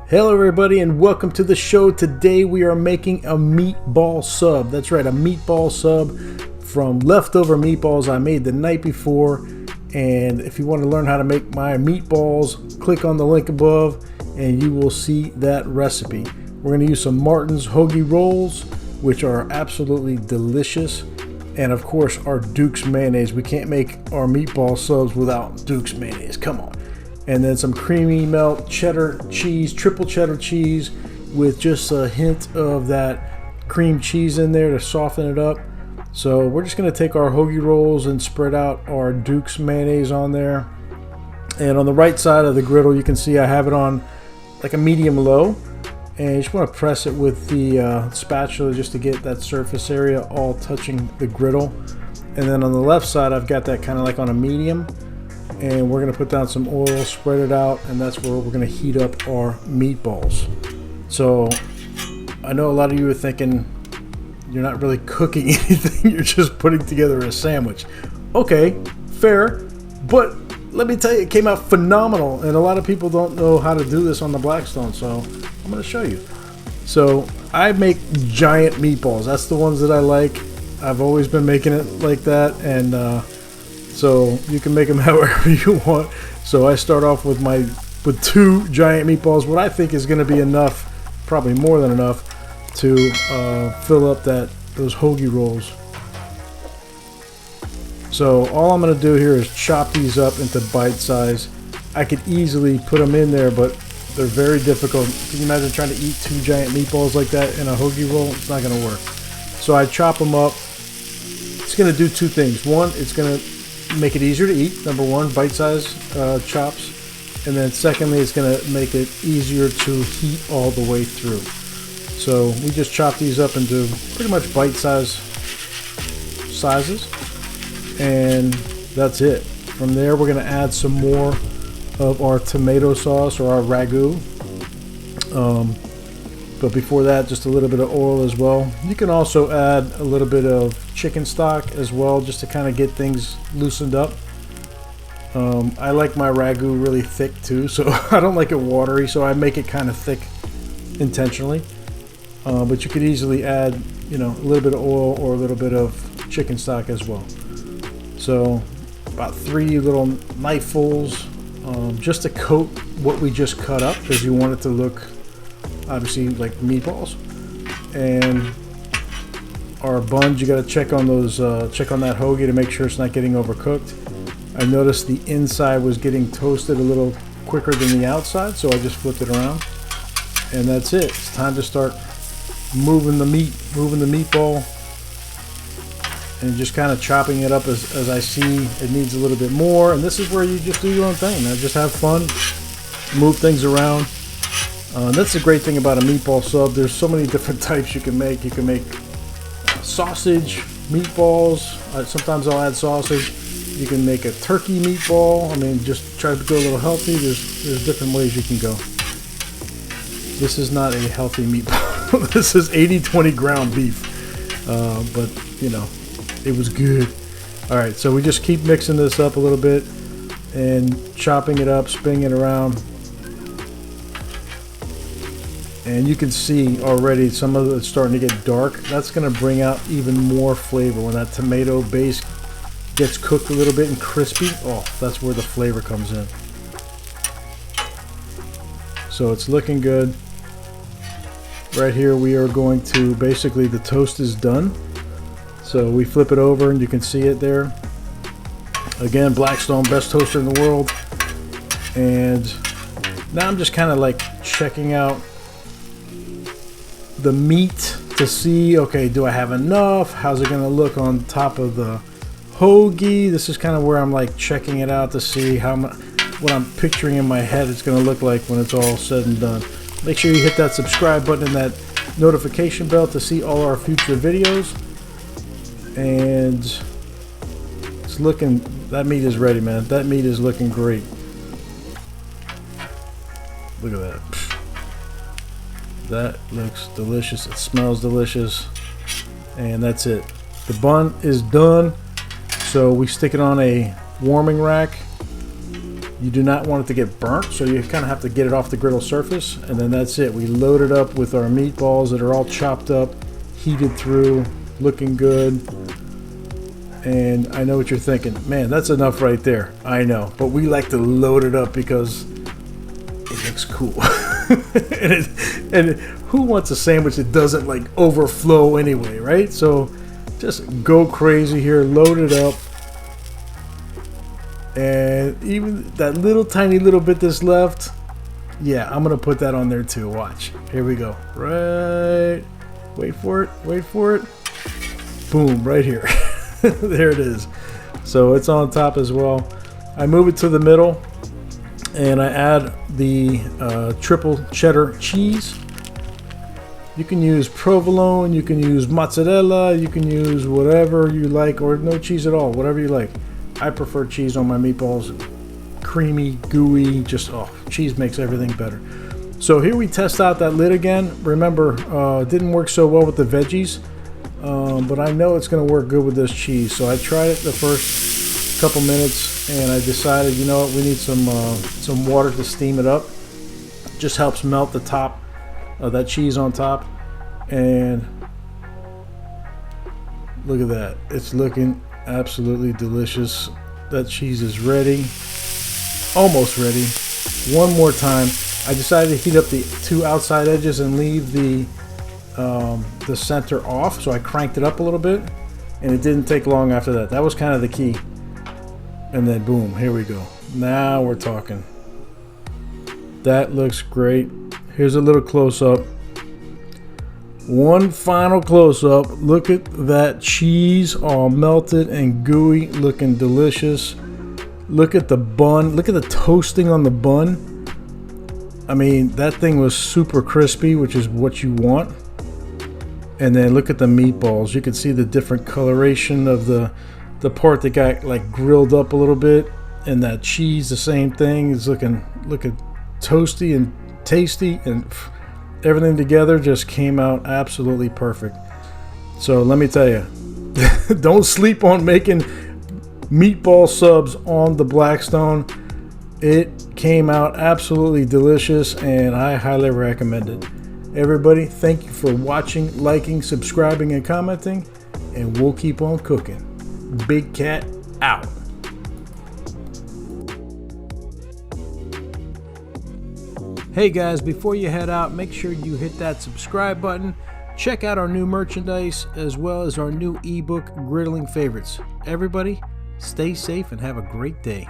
Hello everybody and welcome to the show. Today we are making a meatball sub. That's right, a meatball sub from leftover meatballs I made the night before. And if you want to learn how to make my meatballs, click on the link above and you will see that recipe. We're going to use some Martin's hoagie rolls, which are absolutely delicious. And of course our Duke's mayonnaise. We can't make our meatball subs without Duke's mayonnaise. Come on. And then some creamy melt cheddar cheese, triple cheddar cheese with just a hint of that cream cheese in there to soften it up. So we're just going to take our hoagie rolls and spread out our Duke's mayonnaise on there. And on the right side of the griddle, you can see I have it on like a medium low. And you just want to press it with the spatula just to get that surface area all touching the griddle. And then on the left side, I've got that kind of like on a medium. And we're going to put down some oil, spread it out, and that's where we're going to heat up our meatballs. So I know a lot of you are thinking you're not really cooking anything, you're just putting together a sandwich. Okay, fair, but let me tell you, it came out phenomenal, and a lot of people don't know how to do this on the Blackstone, so I'm going to show you. So I make giant meatballs. That's the ones that I like. I've always been making it like that, and so you can make them however you want. So I start off with two giant meatballs, what I think is going to be enough, probably more than enough, to fill up those hoagie rolls. So all I'm going to do here is chop these up into bite size. I could easily put them in there, but they're very difficult. Can you imagine trying to eat two giant meatballs like that in a hoagie roll? It's not going to work. So I chop them up. It's going to do two things. One, it's going to make it easier to eat, number one, bite-sized chops, and then secondly, it's going to make it easier to heat all the way through. So we just chop these up into pretty much bite-sized sizes, and that's it. From there, we're going to add some more of our tomato sauce or our ragu. But before that, just a little bit of oil as well. You can also add a little bit of chicken stock as well, just to kind of get things loosened up. I like my ragu really thick too, so I don't like it watery, so I make it kind of thick intentionally. But you could easily add, a little bit of oil or a little bit of chicken stock as well. So about 3 little knifeluls, just to coat what we just cut up, because you want it to look obviously like meatballs. And our buns, you got to check on those, check on that hoagie to make sure it's not getting overcooked. I noticed the inside was getting toasted a little quicker than the outside, so I just flipped it around. And that's it. It's time to start moving the meatball, and just kind of chopping it up as I see it needs a little bit more. And this is where you just do your own thing. Now just have fun, move things around. That's the great thing about a meatball sub. There's so many different types you can make. You can make sausage meatballs. Sometimes I'll add sausage. You can make a turkey meatball. I mean, just try to go a little healthy. There's different ways you can go. This is not a healthy meatball. This is 80-20 ground beef. But, it was good. All right, so we just keep mixing this up a little bit and chopping it up, spinning it around. And you can see already some of it's starting to get dark. That's going to bring out even more flavor when that tomato base gets cooked a little bit and crispy. Oh, that's where the flavor comes in. So it's looking good. Right here we are going to, basically the toast is done. So we flip it over and you can see it there. Again, Blackstone, best toaster in the world. And now I'm just kind of like checking out the meat to see, okay, do I have enough? How's it going to look on top of the hoagie? This is kind of where I'm like checking it out to see what I'm picturing in my head it's going to look like when it's all said and done. Make sure you hit that subscribe button and that notification bell to see all our future videos. And it's looking, that meat is ready, man. That meat is looking great. Look at that. That looks delicious. It smells delicious. And that's it. The bun is done. So we stick it on a warming rack You do not want it to get burnt, so you kind of have to get it off the griddle surface, and then that's it. We load it up with our meatballs that are all chopped up, heated through, looking good. And I know what you're thinking, man, that's enough right there. I know, but we like to load it up because it looks cool. and who wants a sandwich that doesn't like overflow anyway, right? So just go crazy here, load it up. And even that little tiny little bit that's left, yeah, I'm gonna put that on there too. Watch, here we go. Right, wait for it, boom, right here. There it is. So it's on top as well. I move it to the middle and I add the triple cheddar cheese. You can use provolone, you can use mozzarella, you can use whatever you like, or no cheese at all, whatever you like. I prefer cheese on my meatballs. Creamy, gooey, just, oh, cheese makes everything better. So here we test out that lid again. Remember, it didn't work so well with the veggies, but I know it's gonna work good with this cheese. So I tried it the first couple minutes and I decided, you know what, we need some water to steam it up. Just helps melt the top of that cheese on top. And look at that, it's looking absolutely delicious. That cheese is ready, almost ready. One more time. I decided to heat up the two outside edges and leave the center off, so I cranked it up a little bit, and it didn't take long after that. That was kind of the key. And then boom, here we go. Now we're talking. That looks great. Here's a little close-up. One final close-up. Look at that cheese all melted and gooey, looking delicious. Look at the bun. Look at the toasting on the bun. I mean, that thing was super crispy, which is what you want. And then look at the meatballs. You can see the different coloration of the part that got like grilled up a little bit, and that cheese, the same thing, is looking toasty and tasty, and everything together just came out absolutely perfect. So let me tell you, don't sleep on making meatball subs on the Blackstone. It came out absolutely delicious and I highly recommend it. Everybody, thank you for watching, liking, subscribing, and commenting, and we'll keep on cooking. Big Cat out. Hey guys, before you head out, make sure you hit that subscribe button. Check out our new merchandise as well as our new ebook, Griddling Favorites. Everybody, stay safe and have a great day.